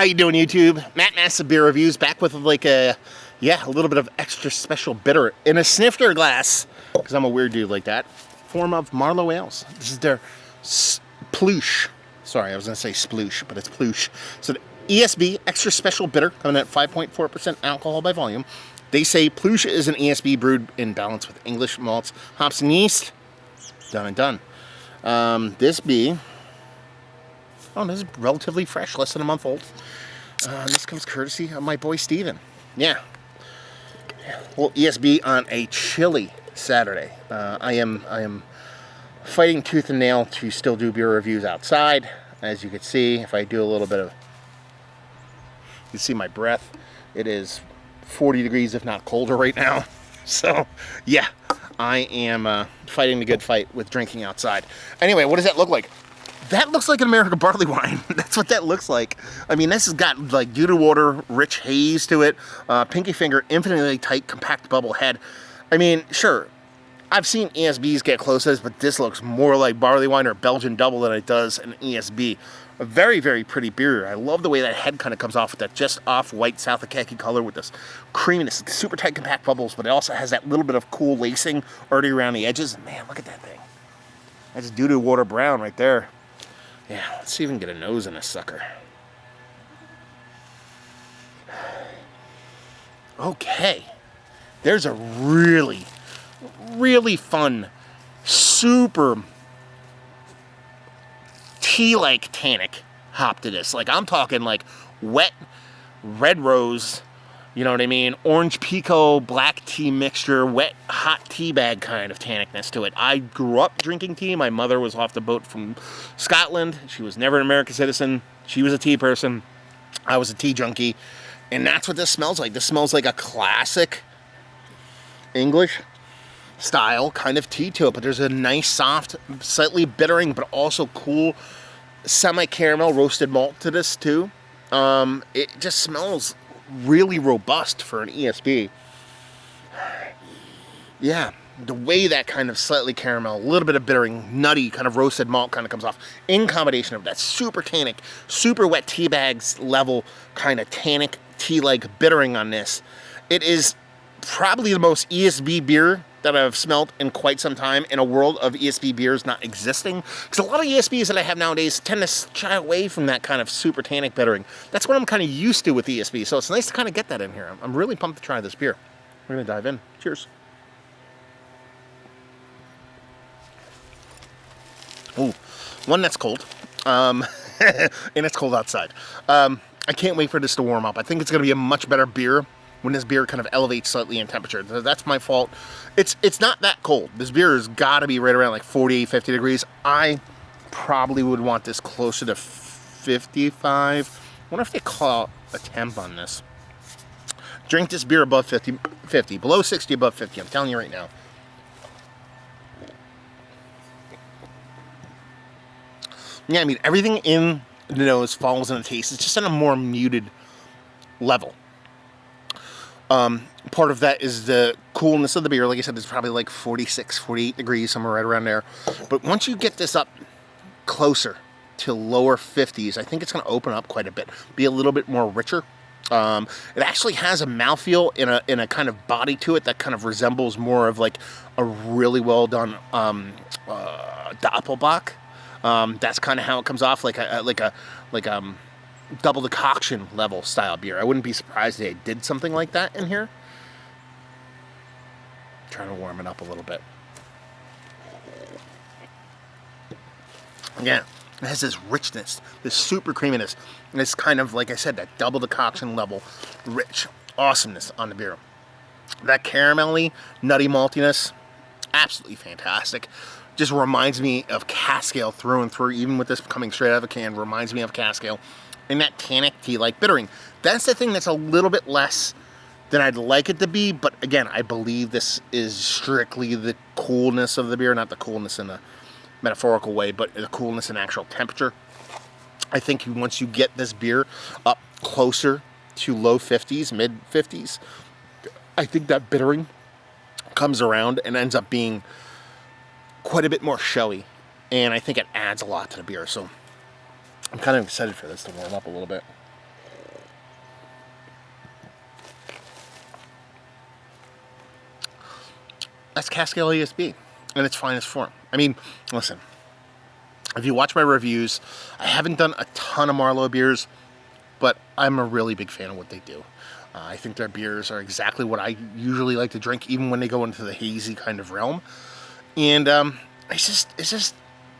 How you doing, YouTube? Matt Massive Beer Reviews, back with like a little bit of extra special bitter in a snifter glass, because I'm a weird dude like that, form of Marlowe ales. This is their Ploosh. Sorry, I was going to say sploosh, but it's Ploosh. So the ESB extra special bitter, coming at 5.4% alcohol by volume. They say Ploosh is an ESB brewed in balance with English malts, hops, and yeast. Done and done. This is relatively fresh, less than a month old. This comes courtesy of my boy Steven. Yeah. Well, ESB on a chilly Saturday. I am fighting tooth and nail to still do beer reviews outside. As you can see, if I do a little bit of, you can see my breath. It is 40 degrees, if not colder right now. So, yeah, I am fighting the good fight with drinking outside. Anyway, what does that look like? That looks like an American barley wine. That's what that looks like. I mean, this has got like dew to water, rich haze to it, pinky finger, infinitely tight, compact bubble head. I mean, sure, I've seen ESBs get close to this, but this looks more like barley wine or Belgian double than it does an ESB. A very, very pretty beer. I love the way that head kind of comes off with that just off white South of khaki color with this creaminess, super tight, compact bubbles, but it also has that little bit of cool lacing already around the edges. Man, look at that thing. That's dew to water brown right there. Yeah, let's see if we can get a nose in this sucker. Okay. There's a really, really fun, super tea-like tannic hop to this. Like, I'm talking like wet red rose, you know what I mean? Orange pico, black tea mixture, wet, hot tea bag kind of tannicness to it. I grew up drinking tea. My mother was off the boat from Scotland. She was never an American citizen. She was a tea person. I was a tea junkie. And that's what this smells like. This smells like a classic English style kind of tea to it. But there's a nice, soft, slightly bittering, but also cool semi-caramel roasted malt to this too. It just smells really robust for an ESB. Yeah, the way that kind of slightly caramel, a little bit of bittering, nutty kind of roasted malt kind of comes off in combination of that super tannic, super wet tea bags level kind of tannic tea-like bittering on this. It is probably the most ESB beer that I've smelled in quite some time in a world of ESB beers not existing. Because a lot of ESBs that I have nowadays tend to shy away from that kind of super tannic bittering. That's what I'm kind of used to with ESB, so it's nice to kind of get that in here. I'm really pumped to try this beer. We're going to dive in. Cheers. Ooh, one that's cold. And it's cold outside. I can't wait for this to warm up. I think it's going to be a much better beer when this beer kind of elevates slightly in temperature. That's my fault. It's not that cold. This beer has got to be right around like 48, 50 degrees. I probably would want this closer to 55. I wonder if they call a temp on this. Drink this beer above 50, below 60, above 50. I'm telling you right now. Yeah, I mean, everything in the nose falls in the taste. It's just on a more muted level. Part of that is the coolness of the beer. Like I said, it's probably like 46, 48 degrees, somewhere right around there. But once you get this up closer to lower 50s, I think it's going to open up quite a bit, be a little bit more richer. It actually has a mouthfeel in a kind of body to it that kind of resembles more of like a really well done Doppelbock. That's kind of how it comes off, like a double decoction level style beer. I wouldn't be surprised if they did something like that in here. Trying to warm it up a little bit. Yeah, it has this richness, this super creaminess, and it's kind of, like I said, that double decoction level rich awesomeness on the beer. That caramelly, nutty maltiness, absolutely fantastic. Just reminds me of cask ale through and through, even with this coming straight out of a can, reminds me of cask ale. And that tannic tea-like bittering. That's the thing that's a little bit less than I'd like it to be, but again, I believe this is strictly the coolness of the beer, not the coolness in a metaphorical way, but the coolness in actual temperature. I think once you get this beer up closer to low 50s, mid 50s, I think that bittering comes around and ends up being quite a bit more showy, and I think it adds a lot to the beer, so I'm kind of excited for this to warm up a little bit. That's cask ale ESB in its finest form. I mean, listen, if you watch my reviews, I haven't done a ton of Marlowe beers, but I'm a really big fan of what they do. I think their beers are exactly what I usually like to drink, even when they go into the hazy kind of realm. And this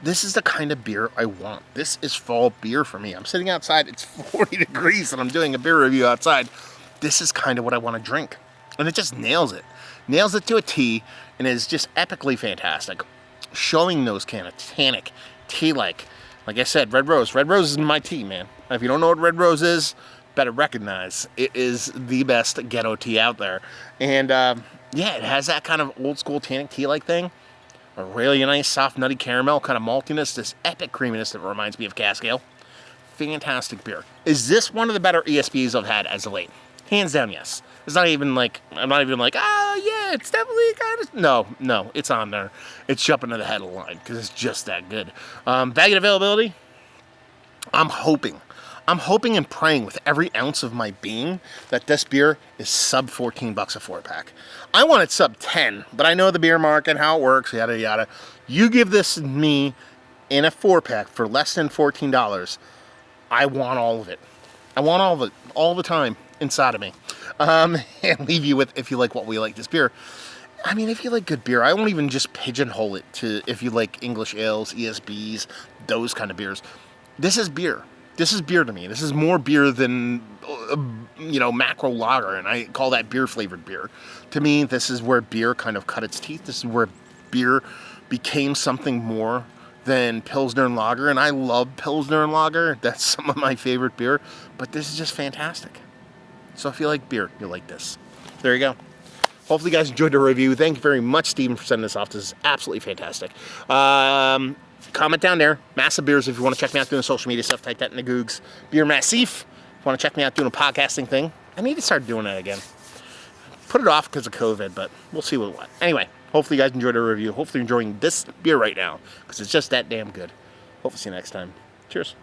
is the kind of beer I want. This is fall beer for me. I'm sitting outside, it's 40 degrees, and I'm doing a beer review outside. This is kind of what I want to drink. And it just nails it. Nails it to a T, and is just epically fantastic. Showing those kind of tannic, tea-like. Like I said, Red Rose. Red Rose is my tea, man. If you don't know what Red Rose is, better recognize it is the best ghetto tea out there. And yeah, it has that kind of old school tannic tea-like thing. A really nice, soft, nutty caramel, kind of maltiness, this epic creaminess that reminds me of cask ale. Fantastic beer. Is this one of the better ESBs I've had as of late? Hands down, yes. It's not even like, I'm not even like, oh yeah, it's definitely kind of, no, it's on there. It's jumping to the head of the line, because it's just that good. Bag availability, I'm hoping and praying with every ounce of my being that this beer is sub 14 bucks a 4-pack. I want it sub 10, but I know the beer market, how it works, yada yada. You give this me in a 4-pack for less than $14, I want all of it. I want all of it, all the time, inside of me. And leave you with, if you like what we like this beer. I mean, if you like good beer, I won't even just pigeonhole it to if you like English ales, ESBs, those kind of beers. This is beer. This is beer to me. This is more beer than, macro lager, and I call that beer-flavored beer. To me, this is where beer kind of cut its teeth. This is where beer became something more than Pilsner and Lager, and I love Pilsner and Lager. That's some of my favorite beer, but this is just fantastic. So if you like beer, you'll like this. There you go. Hopefully you guys enjoyed the review. Thank you very much, Steven, for sending this off. This is absolutely fantastic. Comment down there. Massive Beers, if you want to check me out doing social media stuff, type that in the Googs. Beer Massif, if you want to check me out doing a podcasting thing. I need to start doing that again. Put it off because of COVID, but we'll see what. Anyway, hopefully you guys enjoyed the review. Hopefully you're enjoying this beer right now, because it's just that damn good. Hopefully see you next time. Cheers.